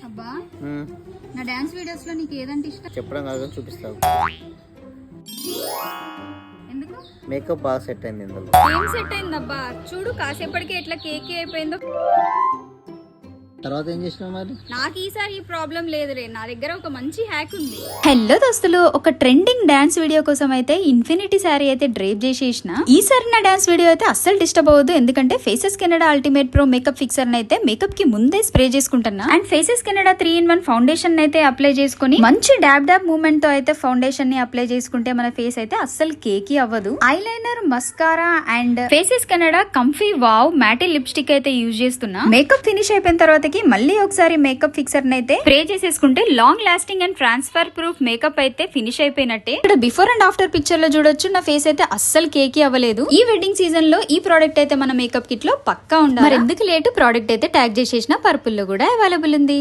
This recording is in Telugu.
అబ్బా నా డాన్స్ వీడియోస్ లో నీకు ఏదంటే ఇష్టం? చెప్పడం కాదు చూపిస్తావు. ఎందుకు? మేకప్ బాగా సెట్ అయింది ఇందులో. ఏం సెట్ అయిందబ్బా? చూడు కాసేపటికి ఎట్లా కేక్ అయిపోయిందో. తర్వాత ఏం చేసినావు మరి? నాకు ఈసారి ఈ ప్రాబ్లం లేదురే, నా దగ్గర ఒక మంచి హ్యాక్ ఉంది. హలో దోస్తులు, ఒక ట్రెండింగ్ డాన్స్ వీడియో కోసం అయితే ఇన్ఫినిటీ శారీ అయితే డ్రేప్ చేసేసిన. ఈసారి నా డాన్స్ వీడియో అయితే అస్సలు డిస్టర్బ్ అవ్వదు, ఎందుకంటే faces Canada ultimate pro makeup fixer అయితే మేకప్ కి ముందే స్ప్రే చేసుకుంటున్నా. And Faces Canada 3-in-1 foundation అయితే అప్లై చేసుకుని మంచి డాబ్ మూవ్మెంట్ తో అయితే ఫౌండేషన్ ని అప్లై చేసుకుంటే మన ఫేస్ అయితే అస్సలు కేకీ అవ్వదు. Eyeliner, mascara and Faces Canada comfy wow matte lipstick అయితే యూజ్ చేస్తున్నా. మేకప్ ఫినిష్ అయిపోయిన తర్వాత మళ్ళీ ఒకసారి మేకప్ ఫిక్సర్ అయితే స్ప్రే చేసేసుకుంటే long lasting and transfer proof makeup అయితే ఫినిష్ అయిపోయినట్టే. ఇక్కడ బిఫోర్ అండ్ ఆఫ్టర్ పిక్చర్ లో చూడొచ్చు, నా ఫేస్ అయితే అస్సలు కేకీ అవ్వలేదు. ఈ వెడ్డింగ్ సీజన్ లో ఈ ప్రోడక్ట్ అయితే మన మేకప్ కిట్ లో పక్కా ఉండాలి. మరి ఎందుకు లేటు, ప్రోడక్ట్ అయితే ట్యాగ్ చేసేసిన పర్పుల్ లో కూడా అవైలబుల్ ఉంది.